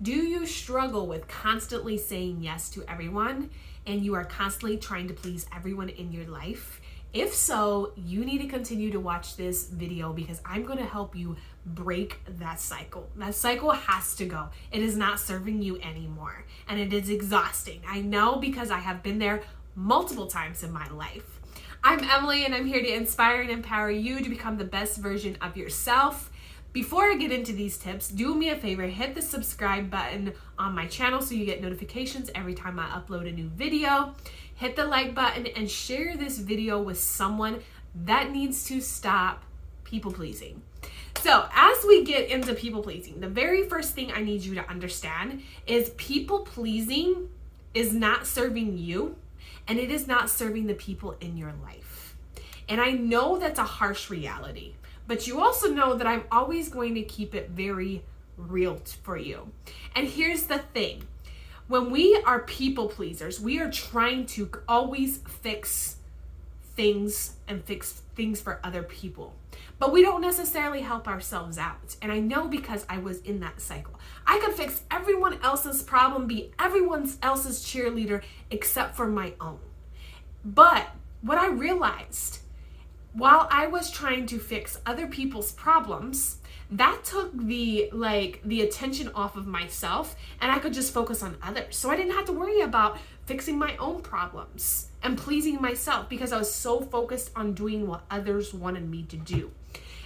Do you struggle with constantly saying yes to everyone and you are constantly trying to please everyone in your life? If so, you need to continue to watch this video because I'm going to help you break that cycle. That cycle has to go. It is not serving you anymore and it is exhausting. I know because I have been there multiple times in my life. I'm Emily and I'm here to inspire and empower you to become the best version of yourself. Before I get into these tips, do me a favor, hit the subscribe button on my channel so you get notifications every time I upload a new video. Hit the like button and share this video with someone that needs to stop people pleasing. So as we get into people pleasing, the very first thing I need you to understand is people pleasing is not serving you and it is not serving the people in your life. And I know that's a harsh reality. But you also know that I'm always going to keep it very real for you. And here's the thing. When we are people pleasers, we are trying to always fix things and fix things for other people. But we don't necessarily help ourselves out. And I know because I was in that cycle. I could fix everyone else's problem, be everyone else's cheerleader except for my own. But what I realized, while I was trying to fix other people's problems, that took the attention off of myself and I could just focus on others. So I didn't have to worry about fixing my own problems and pleasing myself because I was so focused on doing what others wanted me to do.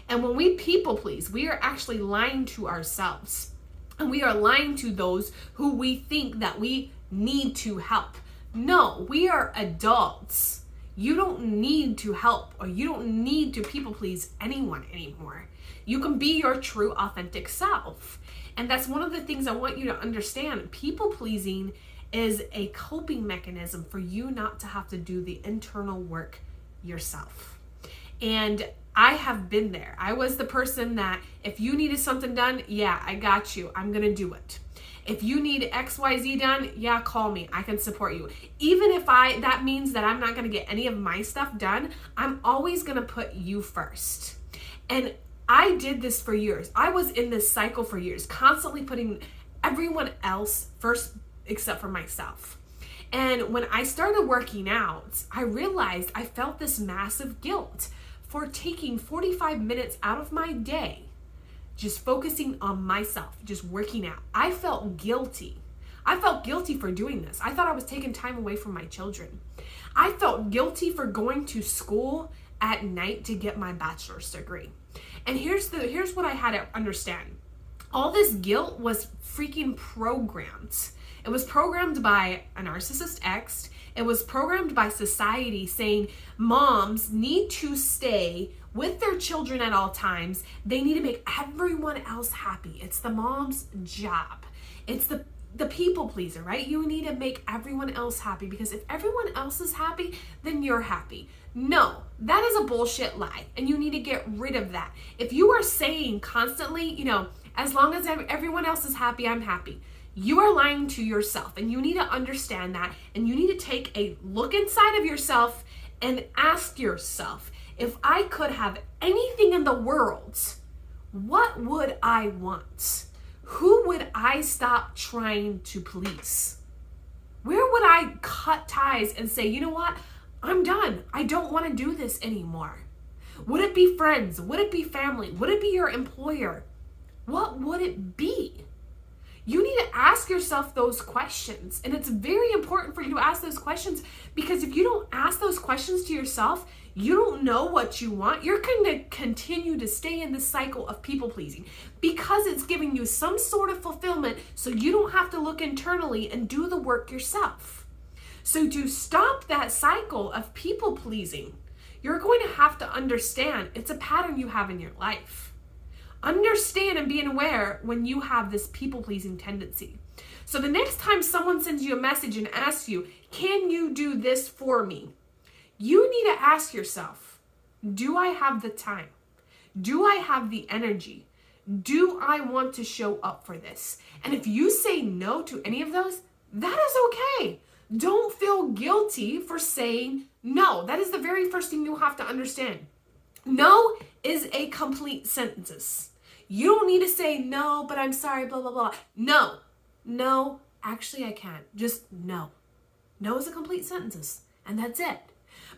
And when we people please, we are actually lying to ourselves and we are lying to those who we think that we need to help. No, we are adults. You don't need to help or you don't need to people please anyone anymore. You can be your true authentic self. And that's one of the things I want you to understand. People pleasing is a coping mechanism for you not to have to do the internal work yourself. And I have been there. I was the person that if you needed something done, yeah, I got you. I'm going to do it. If you need XYZ done, yeah, call me. I can support you. Even if that means that I'm not going to get any of my stuff done, I'm always going to put you first. And I did this for years. I was in this cycle for years, constantly putting everyone else first except for myself. And when I started working out, I realized I felt this massive guilt for taking 45 minutes out of my day just focusing on myself, just working out. I felt guilty. I felt guilty for doing this. I thought I was taking time away from my children. I felt guilty for going to school at night to get my bachelor's degree. And here's what I had to understand. All this guilt was freaking programmed. It was programmed by a narcissist ex. It was programmed by society saying moms need to stay with their children at all times. They need to make everyone else happy. It's the mom's job. It's the people pleaser, right? You need to make everyone else happy because if everyone else is happy, then you're happy. No, that is a bullshit lie and you need to get rid of that. If you are saying constantly, as long as everyone else is happy, I'm happy. You are lying to yourself and you need to understand that and you need to take a look inside of yourself and ask yourself, if I could have anything in the world, what would I want? Who would I stop trying to please? Where would I cut ties and say, you know what? I'm done. I don't want to do this anymore. Would it be friends? Would it be family? Would it be your employer? What would it be? You need to ask yourself those questions. And it's very important for you to ask those questions because if you don't ask those questions to yourself, you don't know what you want. You're going to continue to stay in this cycle of people pleasing because it's giving you some sort of fulfillment so you don't have to look internally and do the work yourself. So to stop that cycle of people pleasing, you're going to have to understand it's a pattern you have in your life. Understand and be aware when you have this people-pleasing tendency. So the next time someone sends you a message and asks you, can you do this for me? You need to ask yourself, do I have the time? Do I have the energy? Do I want to show up for this? And if you say no to any of those, that is okay. Don't feel guilty for saying no. That is the very first thing you have to understand. No is a complete sentence. You don't need to say no, but I'm sorry, blah, blah, blah. No, No, actually I can't. Just no. No is a complete sentences, and that's it.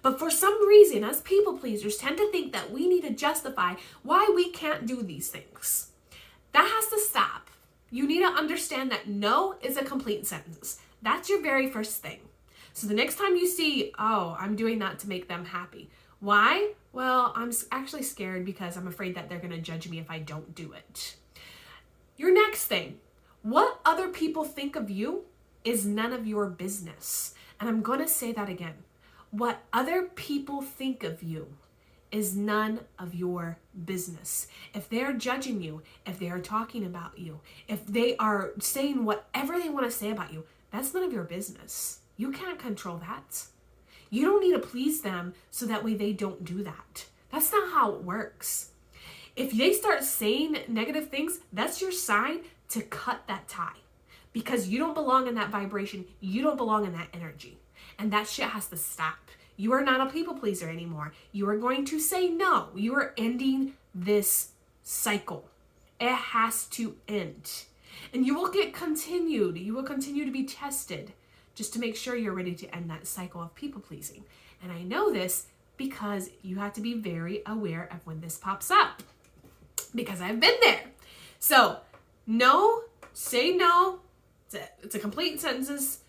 But for some reason, us people pleasers tend to think that we need to justify why we can't do these things. That has to stop. You need to understand that no is a complete sentence. That's your very first thing. So the next time you see, oh, I'm doing that to make them happy. Why? Well, I'm actually scared because I'm afraid that they're going to judge me if I don't do it. Your next thing, what other people think of you is none of your business. And I'm going to say that again. What other people think of you is none of your business. If they're judging you, if they are talking about you, if they are saying whatever they want to say about you, that's none of your business. You can't control that. You don't need to please them so that way they don't do that. That's not how it works. If they start saying negative things, that's your sign to cut that tie. Because you don't belong in that vibration. You don't belong in that energy. And that shit has to stop. You are not a people pleaser anymore. You are going to say no. You are ending this cycle. It has to end. And you will get continued. You will continue to be tested just to make sure you're ready to end that cycle of people pleasing. And I know this because you have to be very aware of when this pops up. Because I've been there. So, no, say no. It's a complete sentences.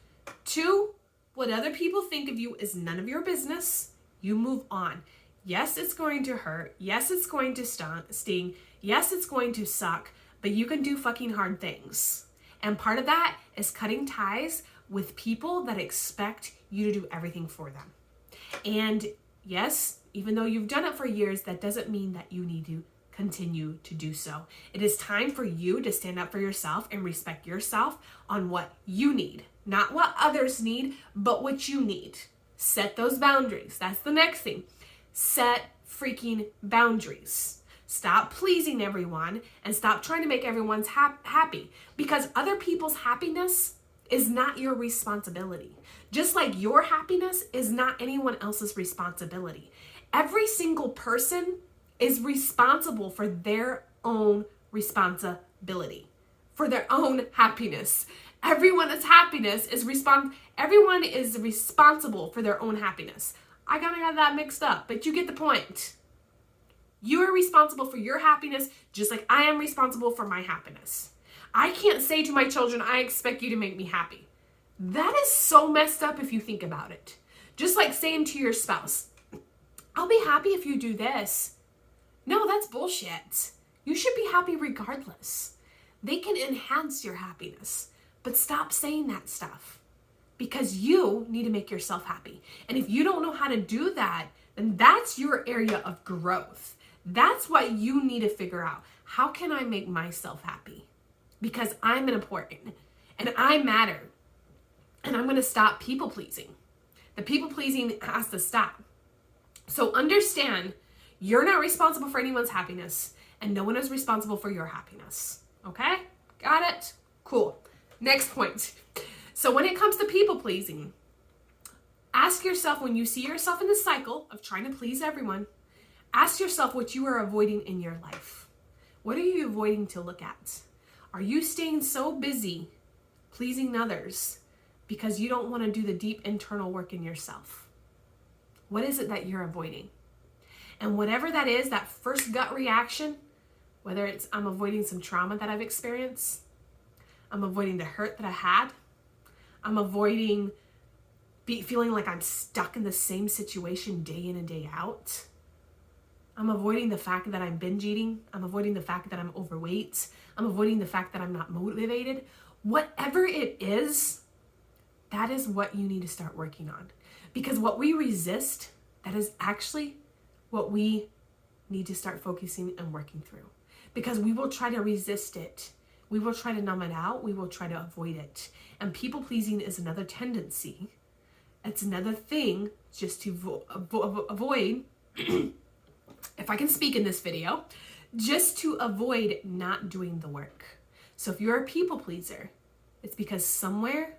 2, what other people think of you is none of your business. You move on. Yes, it's going to hurt. Yes, it's going to sting. Yes, it's going to suck. But you can do fucking hard things. And part of that is cutting ties with people that expect you to do everything for them. And yes, even though you've done it for years, that doesn't mean that you need to continue to do so. It is time for you to stand up for yourself and respect yourself on what you need. Not what others need, but what you need. Set those boundaries. That's the next thing. Set freaking boundaries. Stop pleasing everyone and stop trying to make everyone's happy. Because other people's happiness is not your responsibility. Just like your happiness is not anyone else's responsibility. Every single person is responsible for their own responsibility, for their own happiness. Everyone's happiness is everyone is responsible for their own happiness. I kind of got that mixed up, but you get the point. You are responsible for your happiness just like I am responsible for my happiness. I can't say to my children, I expect you to make me happy. That is so messed up if you think about it. Just like saying to your spouse, I'll be happy if you do this. No, that's bullshit. You should be happy regardless. They can enhance your happiness, but stop saying that stuff because you need to make yourself happy. And if you don't know how to do that, then that's your area of growth. That's what you need to figure out. How can I make myself happy? Because I'm important and I matter. And I'm going to stop people pleasing. The people pleasing has to stop. So understand, you're not responsible for anyone's happiness and no one is responsible for your happiness. Okay? Got it? Cool. Next point. So when it comes to people pleasing, ask yourself when you see yourself in the cycle of trying to please everyone, ask yourself what you are avoiding in your life. What are you avoiding to look at? Are you staying so busy pleasing others because you don't want to do the deep internal work in yourself? What is it that you're avoiding? And whatever that is, that first gut reaction, whether it's I'm avoiding some trauma that I've experienced, I'm avoiding the hurt that I had, I'm avoiding feeling like I'm stuck in the same situation day in and day out, I'm avoiding the fact that I'm binge eating, I'm avoiding the fact that I'm overweight, I'm avoiding the fact that I'm not motivated. Whatever it is, that is what you need to start working on. Because what we resist, that is actually what we need to start focusing and working through. Because we will try to resist it. We will try to numb it out. We will try to avoid it. And people pleasing is another tendency. It's another thing just to avoid, if I can speak in this video, just to avoid not doing the work. So if you're a people pleaser, it's because somewhere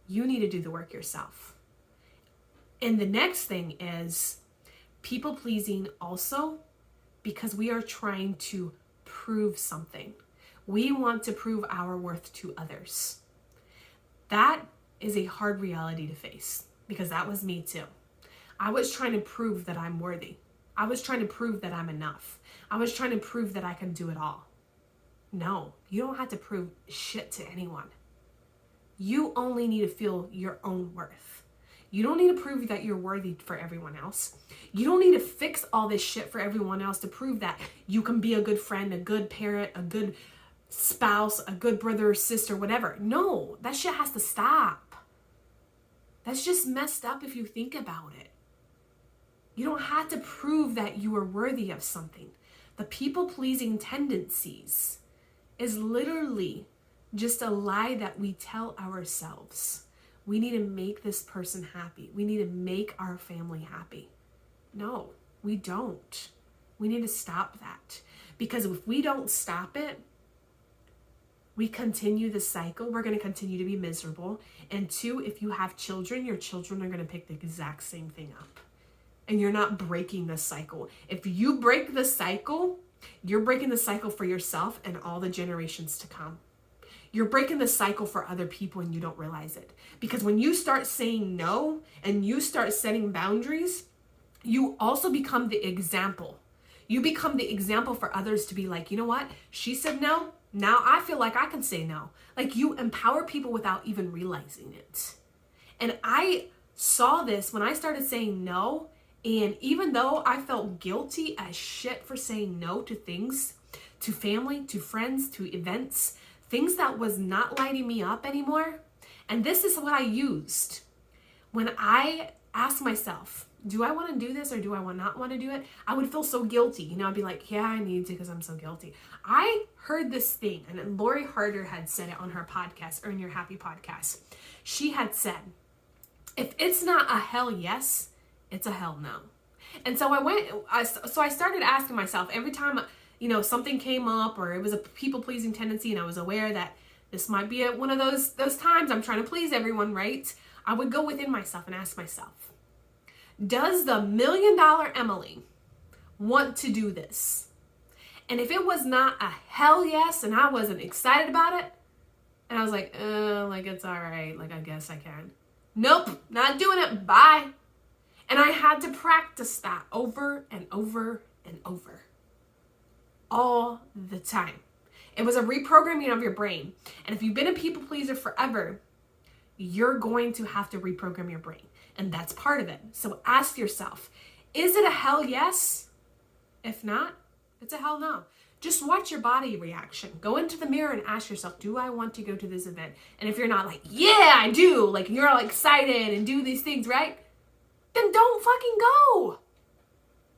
you need to do the work yourself. And the next thing is people pleasing also because we are trying to prove something. We want to prove our worth to others. That is a hard reality to face because that was me too. I was trying to prove that I'm worthy. I was trying to prove that I'm enough. I was trying to prove that I can do it all. No, you don't have to prove shit to anyone. You only need to feel your own worth. You don't need to prove that you're worthy for everyone else. You don't need to fix all this shit for everyone else to prove that you can be a good friend, a good parent, a good spouse, a good brother or sister, whatever. No, that shit has to stop. That's just messed up if you think about it. You don't have to prove that you are worthy of something. The people-pleasing tendencies is literally just a lie that we tell ourselves. We need to make this person happy. We need to make our family happy. No, we don't. We need to stop that. Because if we don't stop it, we continue the cycle. We're going to continue to be miserable. And two, if you have children, your children are going to pick the exact same thing up. And you're not breaking the cycle. If you break the cycle, you're breaking the cycle for yourself and all the generations to come. You're breaking the cycle for other people and you don't realize it. Because when you start saying no and you start setting boundaries, you also become the example. You become the example for others to be like, you know what? She said no. Now I feel like I can say no. Like, you empower people without even realizing it. And I saw this when I started saying no. And even though I felt guilty as shit for saying no to things, to family, to friends, to events, things that was not lighting me up anymore. And this is what I used. When I asked myself, do I want to do this or do I not want to do it? I would feel so guilty. You know, I'd be like, yeah, I need to because I'm so guilty. I heard this thing, and Lori Harder had said it on her podcast, Earn Your Happy podcast. She had said, if it's not a hell yes, it's a hell no. And so I started asking myself every time, you know, something came up or it was a people-pleasing tendency and I was aware that this might be one of those times I'm trying to please everyone, right? I would go within myself and ask myself, does the $1 million Emily want to do this? And if it was not a hell yes and I wasn't excited about it, and I was like, it's all right, like I guess I can. Nope, not doing it, bye. And I had to practice that over and over and over. All the time. It was a reprogramming of your brain. And if you've been a people pleaser forever, you're going to have to reprogram your brain. And that's part of it. So ask yourself, is it a hell yes? If not, it's a hell no. Just watch your body reaction. Go into the mirror and ask yourself, do I want to go to this event? And if you're not like, yeah, I do, like you're all excited and do these things, right? Then don't fucking go.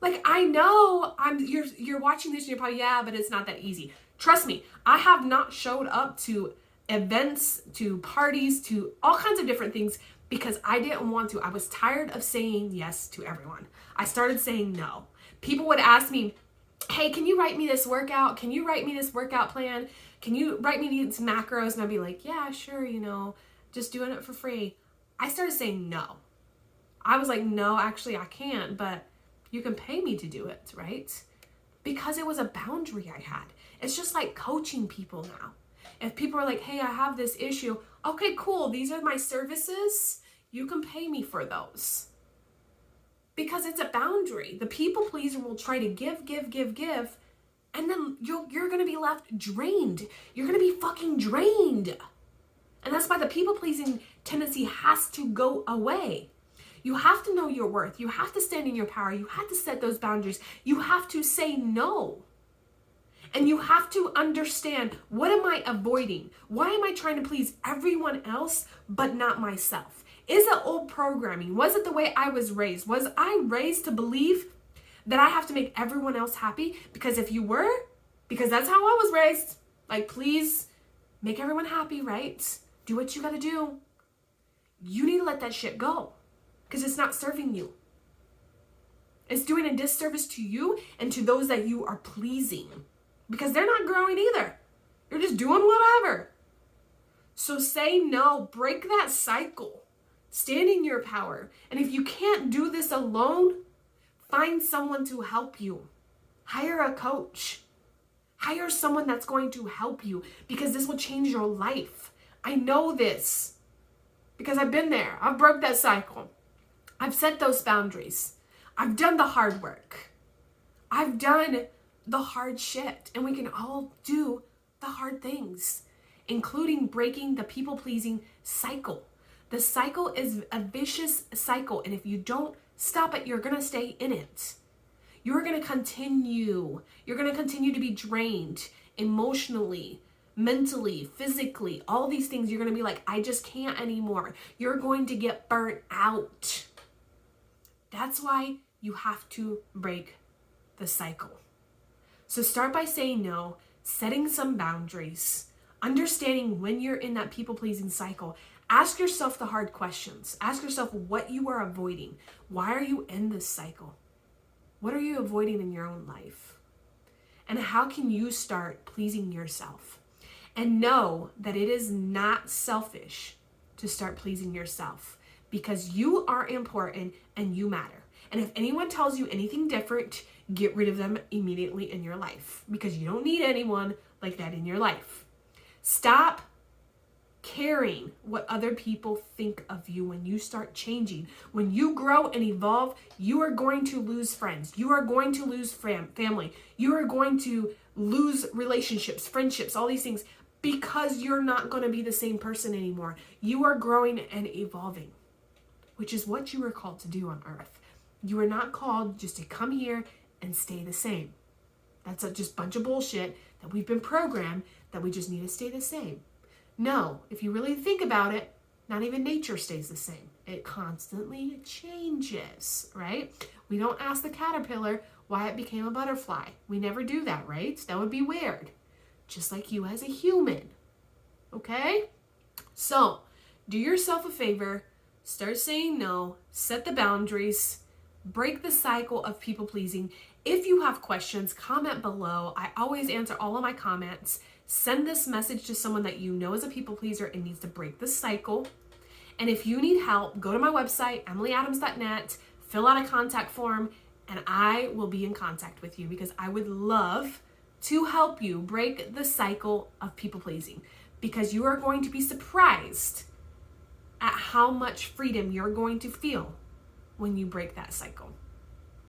Like, I know you're watching this and you're probably, yeah, but it's not that easy. Trust me, I have not showed up to events, to parties, to all kinds of different things because I didn't want to. I was tired of saying yes to everyone. I started saying no. People would ask me, hey, can you write me this workout? Can you write me this workout plan? Can you write me these macros? And I'd be like, yeah, sure, you know, just doing it for free. I started saying no. I was like, no, actually I can't, but you can pay me to do it, right? Because it was a boundary I had. It's just like coaching people now. If people are like, hey, I have this issue. Okay, cool. These are my services. You can pay me for those. Because it's a boundary. The people pleaser will try to give. And then you're going to be left drained. You're going to be fucking drained. And that's why the people pleasing tendency has to go away. You have to know your worth. You have to stand in your power. You have to set those boundaries. You have to say no. And you have to understand, what am I avoiding? Why am I trying to please everyone else but not myself? Is it old programming? Was it the way I was raised? Was I raised to believe that I have to make everyone else happy? Because if you were, because that's how I was raised, like, please make everyone happy, right? Do what you gotta do. You need to let that shit go. Because it's not serving you. It's doing a disservice to you and to those that you are pleasing. Because they're not growing either. You're just doing whatever. So say no. Break that cycle. Stand in your power. And if you can't do this alone, find someone to help you. Hire a coach. Hire someone that's going to help you, because this will change your life. I know this because I've been there. I've broke that cycle. I've set those boundaries. I've done the hard work. I've done the hard shit, and we can all do the hard things, including breaking the people-pleasing cycle. The cycle is a vicious cycle, and if you don't stop it, you're going to stay in it. You're going to continue. You're going to continue to be drained emotionally, mentally, physically, all these things. You're going to be like, I just can't anymore. You're going to get burnt out. That's why you have to break the cycle. So start by saying no, setting some boundaries, understanding when you're in that people-pleasing cycle. Ask yourself the hard questions. Ask yourself what you are avoiding. Why are you in this cycle? What are you avoiding in your own life? And how can you start pleasing yourself? And know that it is not selfish to start pleasing yourself, because you are important and you matter. And if anyone tells you anything different, get rid of them immediately in your life, because you don't need anyone like that in your life. Stop caring what other people think of you when you start changing. When you grow and evolve, you are going to lose friends. You are going to lose family. You are going to lose relationships, friendships, all these things, because you're not going to be the same person anymore. You are growing and evolving, which is what you were called to do on earth. You are not called just to come here and stay the same. That's just a bunch of bullshit that we've been programmed that we just need to stay the same. No, if you really think about it, not even nature stays the same. It constantly changes, right? We don't ask the caterpillar why it became a butterfly. We never do that, right? That would be weird. Just like you as a human, okay? So, do yourself a favor, start saying no, set the boundaries, break the cycle of people pleasing. If you have questions, comment below. I always answer all of my comments. Send this message to someone that you know is a people pleaser and needs to break the cycle. And if you need help, go to my website, emilyadams.net, fill out a contact form, and I will be in contact with you, because I would love to help you break the cycle of people pleasing, because you are going to be surprised at how much freedom you're going to feel when you break that cycle.